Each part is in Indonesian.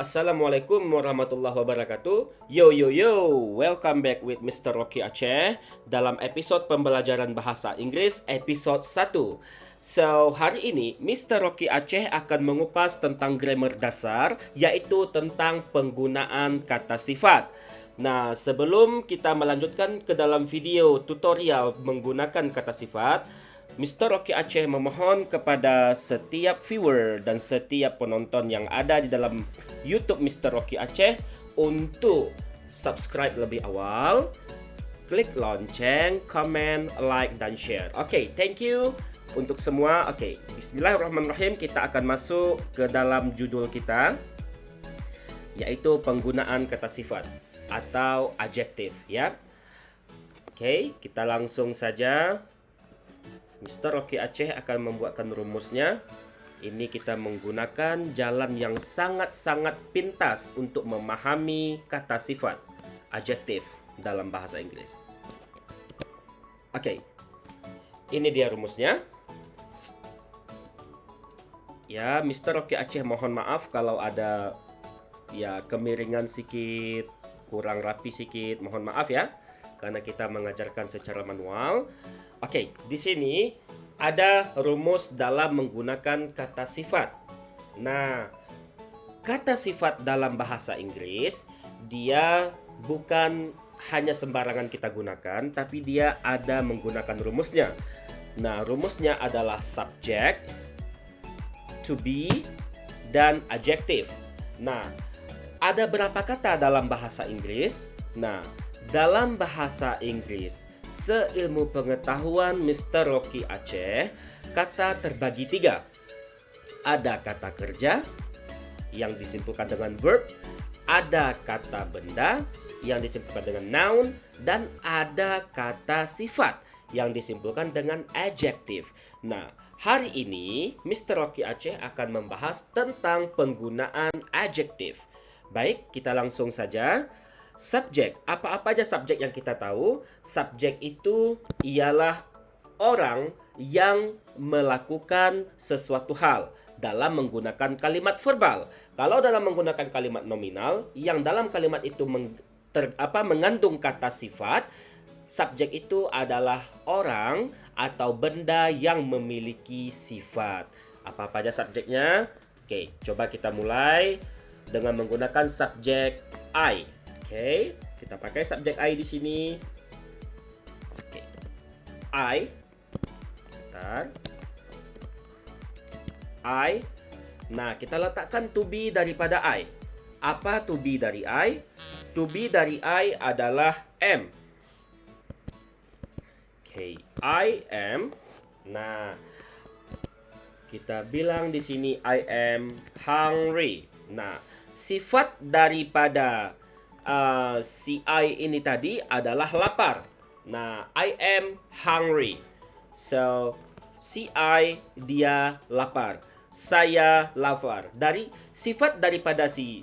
Assalamualaikum warahmatullahi wabarakatuh. Yo yo yo, welcome back with Mr. Rocky Aceh dalam episode pembelajaran bahasa Inggris episode 1. So, hari ini Mr. Rocky Aceh akan mengupas tentang grammar dasar, yaitu tentang penggunaan kata sifat. Nah, sebelum kita melanjutkan ke dalam video tutorial menggunakan kata sifat, Mr. Rocky Aceh memohon kepada setiap viewer dan setiap penonton yang ada di dalam YouTube Mr. Rocky Aceh untuk subscribe lebih awal, klik lonceng, comment, like, dan share. Oke, thank you untuk semua. Oke, bismillahirrahmanirrahim. Kita akan masuk ke dalam judul kita, yaitu penggunaan kata sifat atau adjektif, ya. Oke, kita langsung saja. Mr. Rocky Aceh akan membuatkan rumusnya. Ini kita menggunakan jalan yang sangat-sangat pintas untuk memahami kata sifat, adjektif dalam bahasa Inggris. Oke, ini dia rumusnya. Ya, Mr. Rocky Aceh mohon maaf kalau ada kemiringan sedikit, kurang rapi sedikit. Mohon maaf ya, karena kita mengajarkan secara manual. Oke, di sini ada rumus dalam menggunakan kata sifat. Nah, kata sifat dalam bahasa Inggris, dia bukan hanya sembarangan kita gunakan, tapi dia ada menggunakan rumusnya. Nah, rumusnya adalah subject, to be, dan adjective. Nah, ada berapa kata dalam bahasa Inggris? Nah, dalam bahasa Inggris, seilmu pengetahuan Mr. Rocky Aceh, kata terbagi 3. Ada kata kerja yang disimpulkan dengan verb, ada kata benda yang disimpulkan dengan noun, dan ada kata sifat yang disimpulkan dengan adjective. Nah, hari ini Mr. Rocky Aceh akan membahas tentang penggunaan adjective. Baik, kita langsung saja. Subjek, apa-apa aja subjek yang kita tahu? Subjek itu ialah orang yang melakukan sesuatu hal dalam menggunakan kalimat verbal. Kalau dalam menggunakan kalimat nominal, yang dalam kalimat itu mengandung kata sifat, subjek itu adalah orang atau benda yang memiliki sifat. Apa-apa aja subjeknya? Oke, coba kita mulai dengan menggunakan subjek I. Oke, kita pakai subjek I di sini. Oke. I. Bentar. I. Nah, kita letakkan to be daripada I. Apa to be dari I? To be dari I adalah am. Oke, I am. Nah, kita bilang di sini I am hungry. Nah, sifat daripada si I ini tadi adalah lapar. Nah, I am hungry. So, si I dia lapar. Saya lapar. Dari sifat daripada si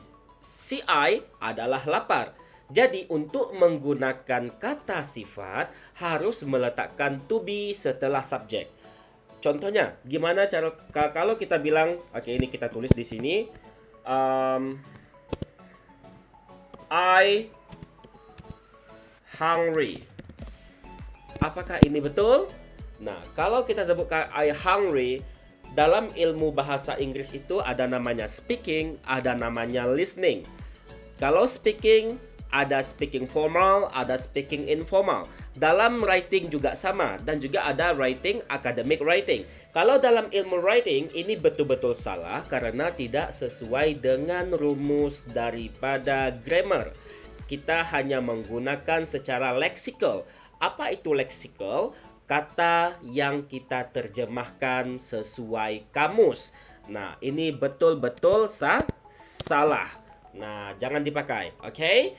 I adalah lapar. Jadi, untuk menggunakan kata sifat harus meletakkan to be setelah subjek. Contohnya, gimana cara kalau kita bilang, oke, ini kita tulis di sini. I hungry. Apakah ini betul? Nah, kalau kita sebutkan I hungry, dalam ilmu bahasa Inggris itu ada namanya speaking, ada namanya listening. Kalau speaking, ada speaking formal, ada speaking informal. Dalam writing juga sama, dan juga ada writing academic writing. Kalau dalam ilmu writing, ini betul-betul salah karena tidak sesuai dengan rumus daripada grammar. Kita hanya menggunakan secara leksikal. Apa itu leksikal? Kata yang kita terjemahkan sesuai kamus. Nah, ini betul-betul salah. Nah, jangan dipakai. Oke?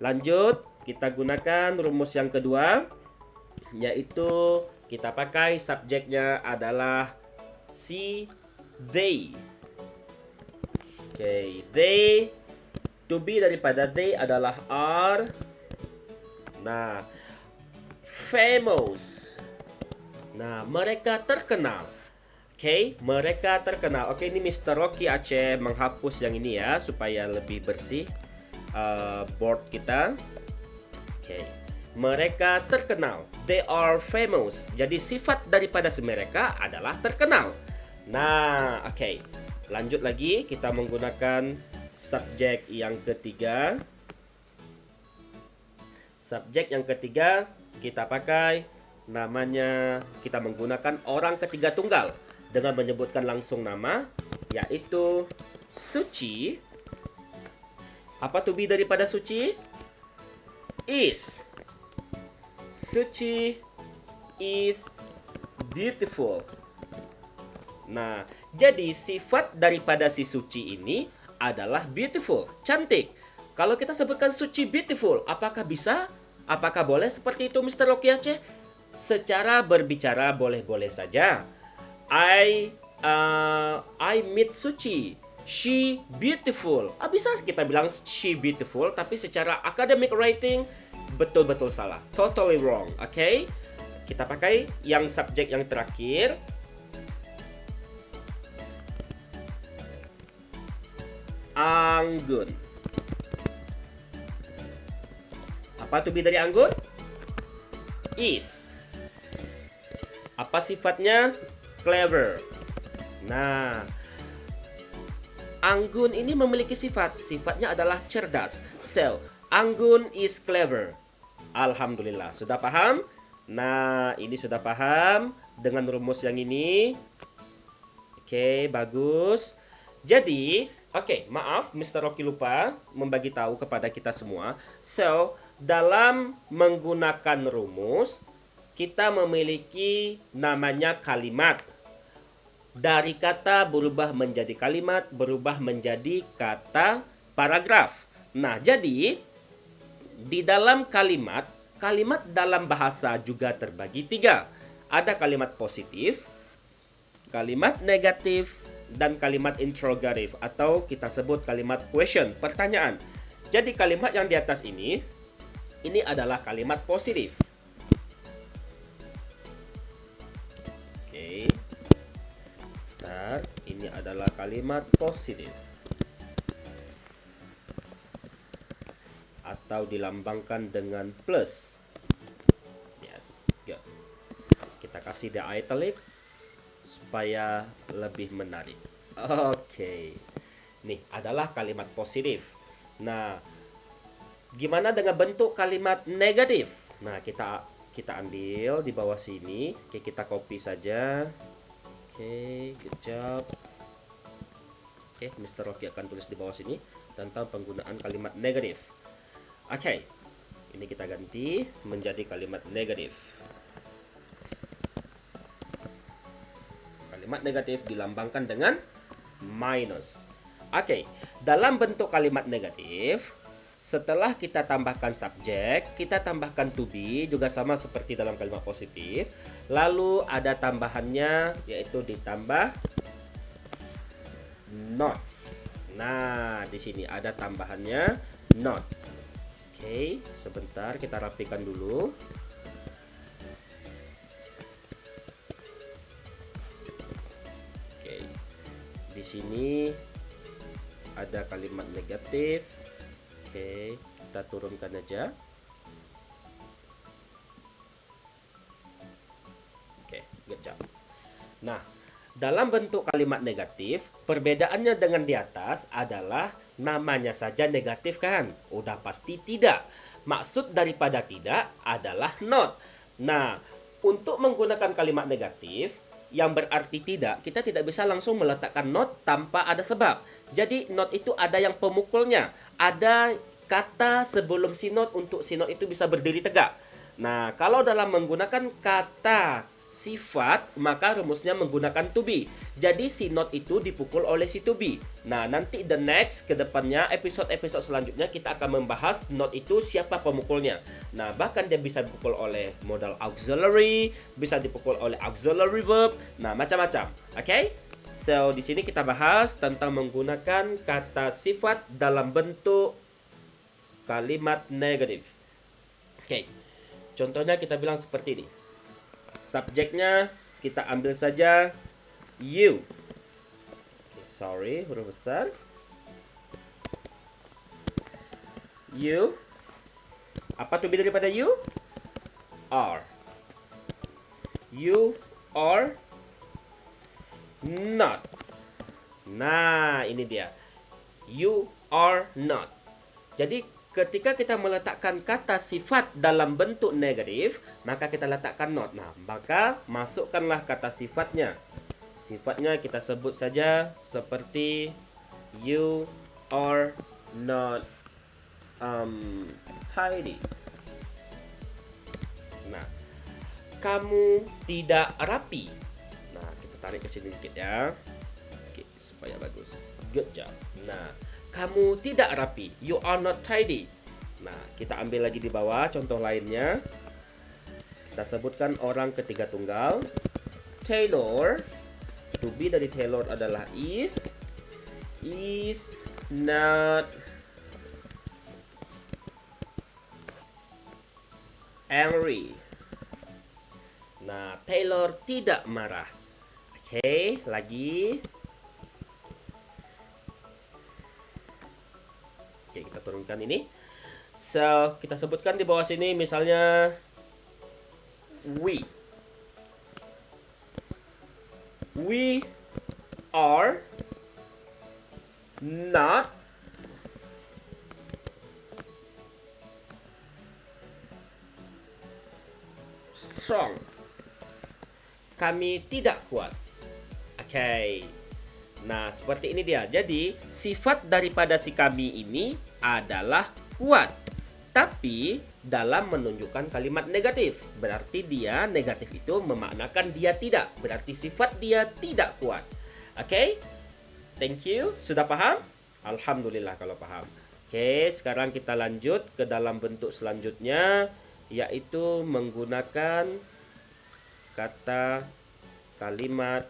Lanjut, kita gunakan rumus yang kedua, yaitu kita pakai subjeknya adalah they. Oke, they. To be daripada they adalah are. Nah, famous. Nah, mereka terkenal. Oke, mereka terkenal. Oke, ini Mr. Rocky Aceh menghapus yang ini ya supaya lebih bersih board kita. Oke, mereka terkenal. They are famous. Jadi sifat daripada si mereka adalah terkenal. Nah, oke. Lanjut lagi, kita menggunakan subjek yang ketiga. Subjek yang ketiga kita pakai namanya, kita menggunakan orang ketiga tunggal dengan menyebutkan langsung nama, yaitu Suci. Apa to be daripada Suci? Is. Suci is beautiful. Nah, jadi sifat daripada si Suci ini adalah beautiful, cantik. Kalau kita sebutkan Suci beautiful, apakah bisa? Apakah boleh seperti itu, Mr. Rocky Aceh? Secara berbicara boleh-boleh saja. I meet Suci. She beautiful. Bisa kita bilang she beautiful, tapi secara academic writing betul-betul salah. Totally wrong. Oke? Kita pakai yang subjek yang terakhir. Anggun. Apa to be dari Anggun? Is. Apa sifatnya? Clever. Nah, Anggun ini memiliki sifat. Sifatnya adalah cerdas. So, Anggun is clever. Alhamdulillah. Sudah paham? Nah, ini sudah paham dengan rumus yang ini. Oke, bagus. Jadi, maaf, Mr. Rocky lupa membagi tahu kepada kita semua. So, dalam menggunakan rumus, kita memiliki namanya kalimat. Dari kata berubah menjadi kalimat, berubah menjadi kata paragraf. Nah, jadi di dalam kalimat, kalimat dalam bahasa juga terbagi 3. Ada kalimat positif, kalimat negatif, dan kalimat interrogatif, atau kita sebut kalimat question, pertanyaan. Jadi kalimat yang di atas ini adalah kalimat positif. Oke. Bentar, ini adalah kalimat positif. Atau dilambangkan dengan plus. Yes, good. Kita kasih the italic supaya lebih menarik. Oke. Nih adalah kalimat positif. Nah, gimana dengan bentuk kalimat negatif? Nah, kita ambil di bawah sini. Oke, kita copy saja. Oke, good job. Oke, Mr. Rocky akan tulis di bawah sini tentang penggunaan kalimat negatif. Oke, ini kita ganti menjadi kalimat negatif. Kalimat negatif dilambangkan dengan minus. Oke, dalam bentuk kalimat negatif, setelah kita tambahkan subjek, kita tambahkan to be, juga sama seperti dalam kalimat positif. Lalu ada tambahannya, yaitu ditambah not. Nah, di sini ada tambahannya not. Oke, sebentar kita rapikan dulu. Oke, di sini ada kalimat negatif. Oke, kita turunkan aja. Oke, good job. Nah, dalam bentuk kalimat negatif, perbedaannya dengan di atas adalah namanya saja negatif kan? Udah pasti tidak. Maksud daripada tidak adalah not. Nah, untuk menggunakan kalimat negatif yang berarti tidak, kita tidak bisa langsung meletakkan not tanpa ada sebab. Jadi not itu ada yang pemukulnya. Ada kata sebelum si not untuk si not itu bisa berdiri tegak. Nah, kalau dalam menggunakan kata sifat, maka rumusnya menggunakan to be. Jadi si not itu dipukul oleh si to be. Nah, nanti the next ke depannya, episode-episode selanjutnya kita akan membahas not itu siapa pemukulnya. Nah, bahkan dia bisa dipukul oleh modal auxiliary, bisa dipukul oleh auxiliary verb, nah macam-macam. Oke? So, di sini kita bahas tentang menggunakan kata sifat dalam bentuk kalimat negatif. Oke. Contohnya kita bilang seperti ini. Subjeknya kita ambil saja You. Okay, sorry, huruf besar. You. Apa to be daripada you? Are. You are not. Nah, ini dia. You are not. Jadi ketika kita meletakkan kata sifat dalam bentuk negatif, maka kita letakkan not. Nah, maka masukkanlah kata sifatnya. Sifatnya kita sebut saja seperti you are not tidy. Nah, kamu tidak rapi. Nah, kita tarik ke sini dikit ya. Oke, supaya bagus. Good job. Nah, kamu tidak rapi. You are not tidy. Nah, kita ambil lagi di bawah contoh lainnya. Kita sebutkan orang ketiga tunggal. Taylor. To be dari Taylor adalah is not angry. Nah, Taylor tidak marah. Oke, lagi. Oke, kita turunkan ini. So, kita sebutkan di bawah sini misalnya we. We are not strong. Kami tidak kuat. Oke. Nah, seperti ini dia. Jadi, sifat daripada si kami ini adalah kuat. Tapi, dalam menunjukkan kalimat negatif. Berarti dia negatif itu memaknakan dia tidak. Berarti sifat dia tidak kuat. Oke? Thank you. Sudah paham? Alhamdulillah kalau paham. Oke, sekarang kita lanjut ke dalam bentuk selanjutnya, yaitu menggunakan kata kalimat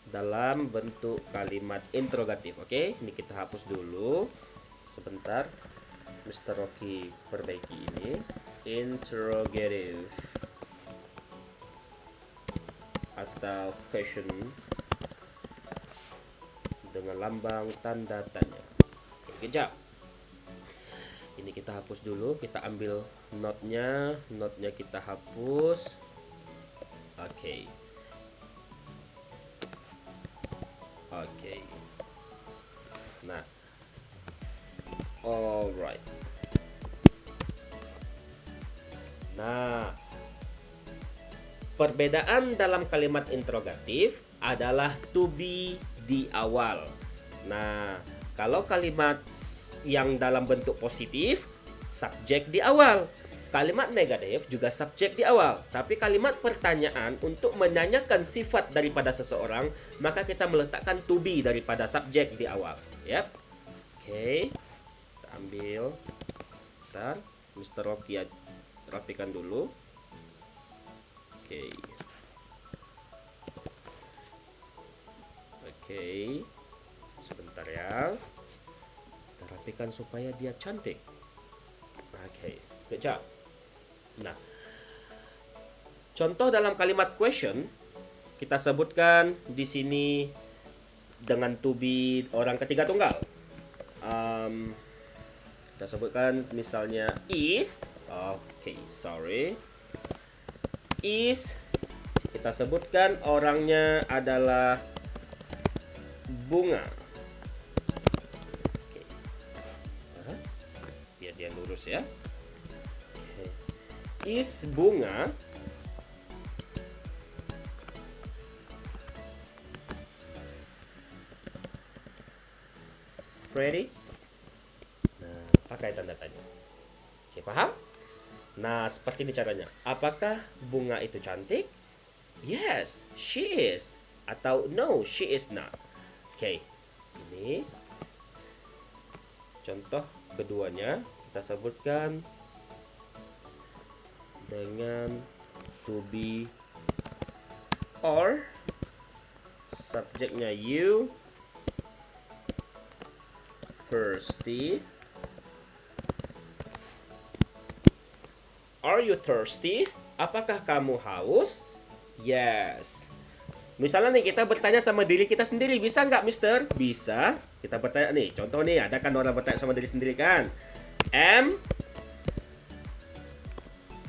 dalam bentuk kalimat interrogatif. Oke, ini kita hapus dulu. Sebentar, Mr. Rocky perbaiki ini. Interrogative atau question dengan lambang tanda tanya. Oke, kejap. Ini kita hapus dulu. Kita ambil notnya. Notnya kita hapus. Oke. Oke. Nah. Alright. Nah. Perbedaan dalam kalimat interrogatif adalah to be di awal. Nah, kalau kalimat yang dalam bentuk positif, subjek di awal. Kalimat negatif juga subjek di awal. Tapi kalimat pertanyaan untuk menanyakan sifat daripada seseorang, maka kita meletakkan to be daripada subjek di awal. Yap. Oke. Kita ambil. Bentar. Mr. Rocky rapikan dulu. Oke. Oke. Sebentar ya. Kita rapikan supaya dia cantik. Oke. Good job. Nah, contoh dalam kalimat question kita sebutkan di sini dengan to be orang ketiga tunggal. Kita sebutkan misalnya is. Oke, sorry. Is. Kita sebutkan orangnya adalah bunga. Oke. Biar dia lurus ya. Oke. Is bunga pretty? Nah, pakai tanda tanya. Oke, paham? Nah, seperti ini caranya. Apakah bunga itu cantik? Yes, she is. Atau no, she is not. Oke, ini contoh keduanya kita sebutkan dengan to be or, subjeknya you, thirsty. Are you thirsty? Apakah kamu haus? Yes. Misalnya nih kita bertanya sama diri kita sendiri, bisa nggak Mister? Bisa. Kita bertanya nih, contoh nih, ada kan orang bertanya sama diri sendiri kan? Am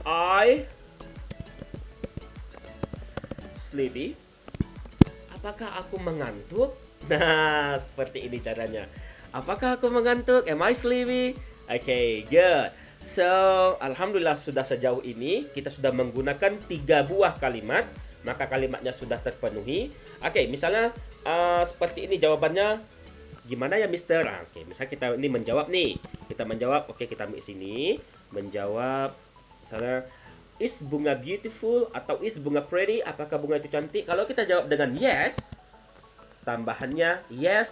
I sleepy? Apakah aku mengantuk? Nah, seperti ini caranya. Apakah aku mengantuk? Am I sleepy? Okay, good. So, alhamdulillah sudah sejauh ini kita sudah menggunakan 3 buah kalimat, maka kalimatnya sudah terpenuhi. Oke, misalnya seperti ini jawabannya gimana ya Mister? Oke, misalnya kita ini menjawab nih. Kita menjawab, oke kita ambil sini, menjawab misalnya is bunga beautiful atau is bunga pretty? Apakah bunga itu cantik? Kalau kita jawab dengan yes, tambahannya yes,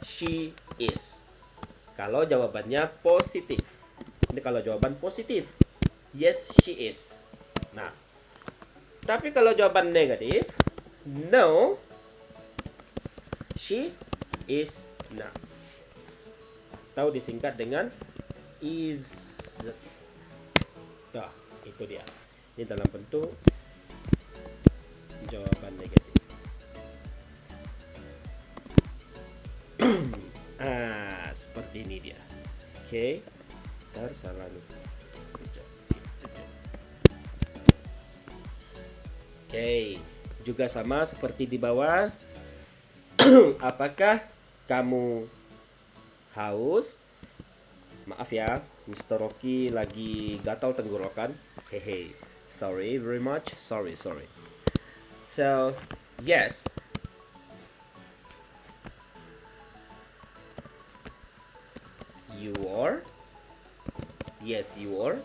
she is. Kalau jawabannya positif. Ini kalau jawaban positif, yes, she is. Nah, tapi kalau jawaban negatif, no, she is not. Atau disingkat dengan is. Nah, itu dia. Ini dalam bentuk jawaban negatif. Seperti ini dia. Oke. Salah nih. Oke, juga sama seperti di bawah. Apakah kamu haus? Maaf ya, Mr. Rocky lagi gatal tenggorokan. Hehe, sorry very much. Sorry. So, yes. You are. Yes, you are.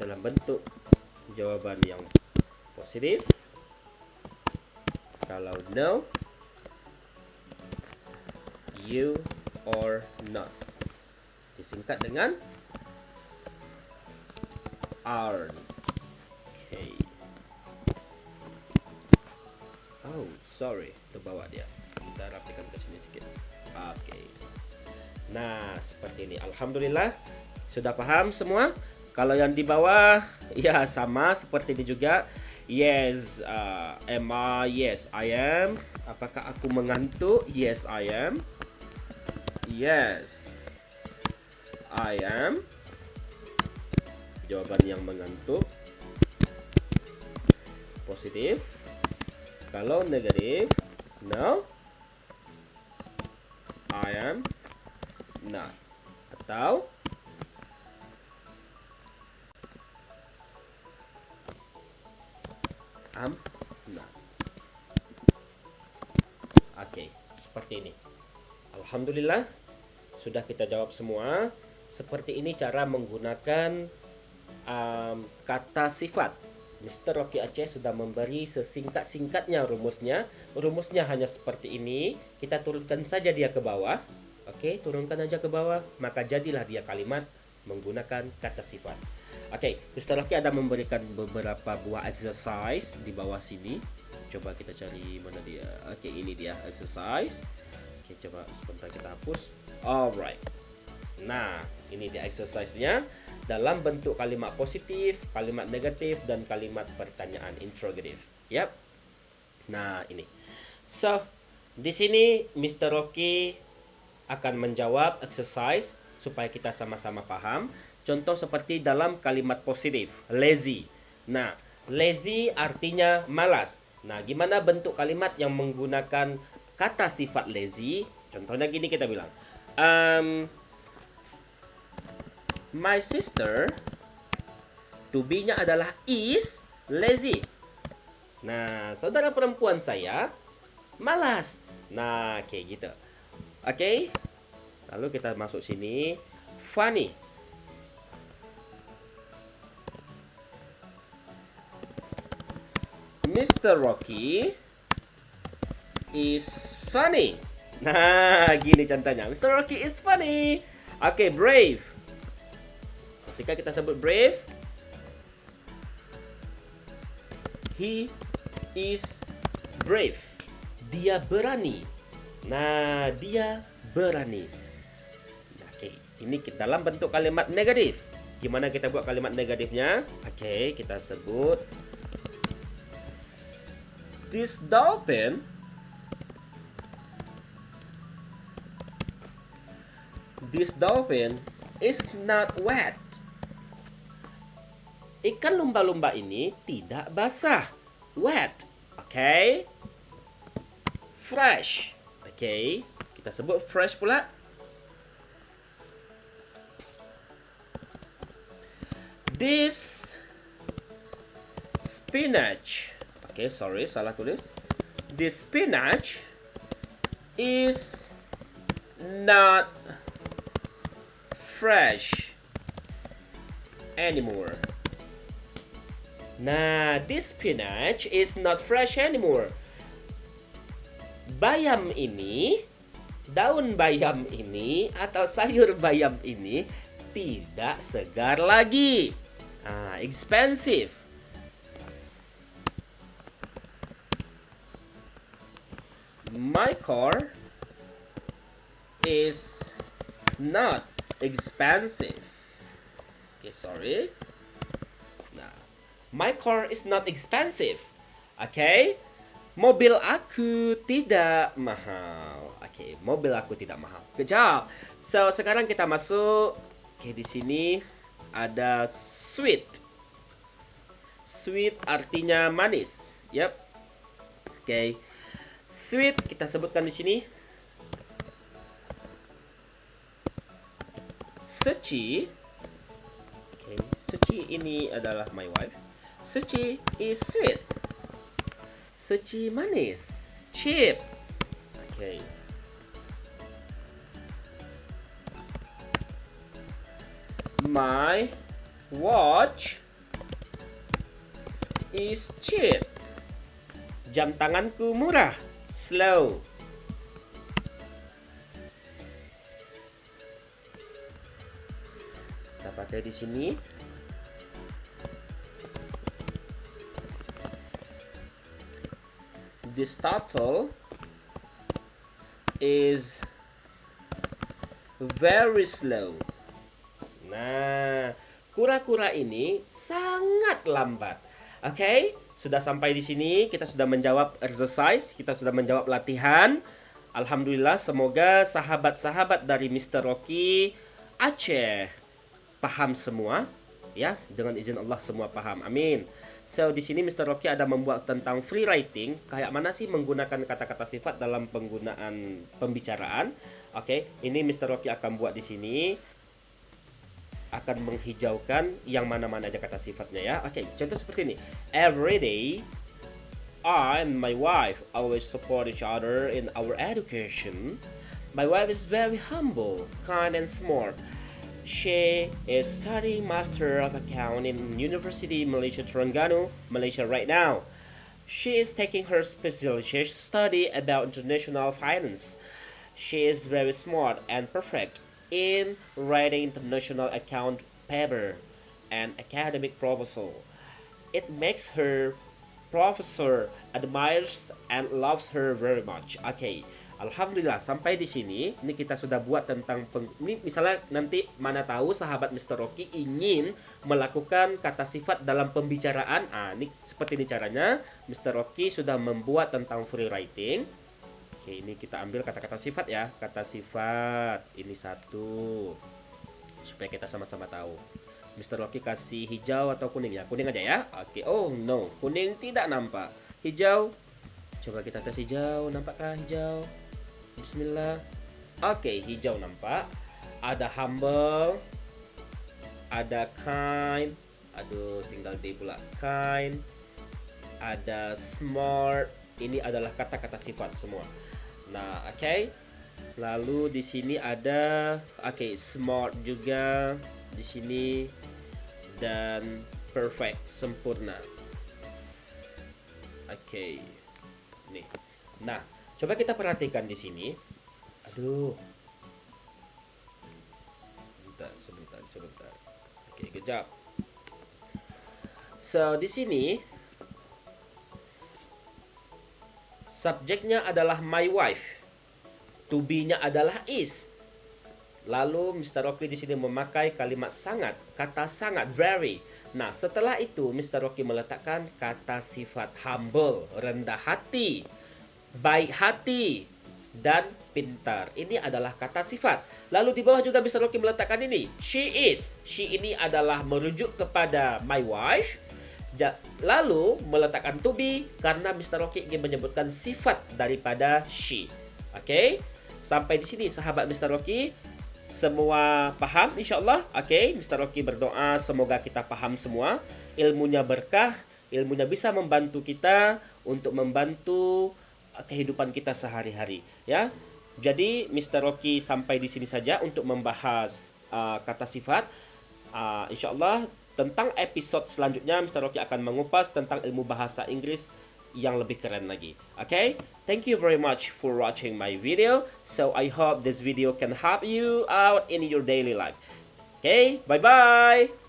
Dalam bentuk jawaban yang positif. Kalau no, you are not. Disingkat dengan aren't. Okay. Oh, sorry. Terbawa dia. Kita rapikan ke sini sedikit. Oke. Nah, seperti ini. Alhamdulillah sudah paham semua. Kalau yang di bawah ya sama seperti ini juga. Yes, am I? Yes, I am. Apakah aku mengantuk? Yes, I am. Yes, I am. Jawaban yang mengantuk positif. Kalau negatif, no, I am not. Atau I'm not. Oke, seperti ini. Alhamdulillah sudah kita jawab semua. Seperti ini cara menggunakan kata sifat. Mr. Rocky Aceh sudah memberi sesingkat-singkatnya rumusnya. Rumusnya hanya seperti ini. Kita turunkan saja dia ke bawah. Oke, turunkan aja ke bawah. Maka jadilah dia kalimat menggunakan kata sifat. Oke, Mr. Rocky ada memberikan beberapa buah exercise di bawah sini. Coba kita cari mana dia. Oke, ini dia exercise. Oke, coba sebentar kita hapus. Alright. Nah, ini dia exercise-nya dalam bentuk kalimat positif, kalimat negatif, dan kalimat pertanyaan interrogative. Yap. Nah, ini. So, di sini Mr. Rocky akan menjawab exercise supaya kita sama-sama paham. Contoh seperti dalam kalimat positif, lazy. Nah, lazy artinya malas. Nah, gimana bentuk kalimat yang menggunakan kata sifat lazy? Contohnya gini kita bilang. My sister, to be-nya adalah is lazy. Nah, saudara perempuan saya malas. Nah, kayak gitu. Oke. Lalu kita masuk sini. Funny. Mr. Rocky is funny. Nah, gini contohnya. Mr. Rocky is funny. Oke, brave. Ketika kita sebut brave, he is brave. Dia berani. Nah, dia berani. Oke, ini dalam bentuk kalimat negatif. Gimana kita buat kalimat negatifnya? Oke, kita sebut This dolphin is not wet. Ikan lumba-lumba ini tidak basah. Wet. Okay. Fresh. Okay. Kita sebut fresh pula. This spinach. Okay, sorry, salah tulis. This spinach is not fresh anymore. Nah, this spinach is not fresh anymore. Bayam ini, daun bayam ini atau sayur bayam ini tidak segar lagi. Expensive. My car is not expensive. Okay, sorry. My car is not expensive. Okay? Mobil aku tidak mahal. Okay, mobil aku tidak mahal. Good job. So, sekarang kita masuk. Okay, di sini ada sweet. Sweet artinya manis. Yep. Okay. Sweet kita sebutkan di sini. Suci. Okay, Suci ini adalah my wife. Suci is sweet. Suci manis. Cheap. Okay. My watch is cheap. Jam tanganku murah. Slow. Kita pakai di sini. This turtle is very slow. Nah, kura-kura ini sangat lambat. Oke, sudah sampai di sini. Kita sudah menjawab exercise, kita sudah menjawab latihan. Alhamdulillah, semoga sahabat-sahabat dari Mr. Rocky Aceh paham semua, ya. Dengan izin Allah semua paham. Amin. So, di sini Mr. Rocky ada membuat tentang free writing, kayak mana sih menggunakan kata-kata sifat dalam penggunaan pembicaraan. Oke, ini Mr. Rocky akan buat di sini, akan menghijaukan yang mana-mana aja kata sifatnya ya. Oke, contoh seperti ini. Every day, I and my wife always support each other in our education. My wife is very humble, kind, and smart. She is studying Master of Accounting in University Malaysia Terengganu, Malaysia right now. She is taking her specialization study about international finance. She is very smart and perfect in writing international account paper and academic proposal. It makes her professor admires and loves her very much. Okay. Alhamdulillah, sampai di sini ini kita sudah buat tentang ini misalnya nanti mana tahu sahabat Mr. Rocky ingin melakukan kata sifat dalam pembicaraan. Ini seperti ini caranya. Mr. Rocky sudah membuat tentang free writing. Oke, ini kita ambil kata-kata sifat ya. Kata sifat ini satu supaya kita sama-sama tahu. Mr. Rocky kasih hijau atau kuning ya? Kuning aja ya. Oke. Oh no, kuning tidak nampak. Hijau. Coba kita tes hijau, nampakkah hijau? Bismillah. Oke, hijau nampak. Ada humble, ada kind. Aduh, tinggal D pula. Kind. Ada smart. Ini adalah kata-kata sifat semua. Nah, oke. Lalu di sini ada smart juga di sini dan perfect, sempurna. Oke. Nih. Nah, coba kita perhatikan di sini. Aduh. Sebentar. Oke, kejap. So, di sini subjeknya adalah my wife. To be-nya adalah is. Lalu Mr. Rocky di sini memakai kalimat sangat, kata sangat, very. Nah, setelah itu Mr. Rocky meletakkan kata sifat humble, rendah hati, baik hati, dan pintar. Ini adalah kata sifat. Lalu di bawah juga Mr. Rocky meletakkan ini, she is. She ini adalah merujuk kepada my wife. Lalu meletakkan to be karena Mr. Rocky ingin menyebutkan sifat daripada she. Oke, sampai di sini sahabat Mr. Rocky. Semua paham insyaAllah? Oke, Mr. Rocky berdoa semoga kita paham semua. Ilmunya berkah, ilmunya bisa membantu kita untuk membantu kehidupan kita sehari-hari, ya. Jadi Mr. Rocky sampai di sini saja untuk membahas kata sifat. InsyaAllah tentang episode selanjutnya Mr. Rocky akan mengupas tentang ilmu bahasa Inggris yang lebih keren lagi. Okay? Thank you very much for watching my video. So I hope this video can help you out in your daily life. Okay? Bye-bye!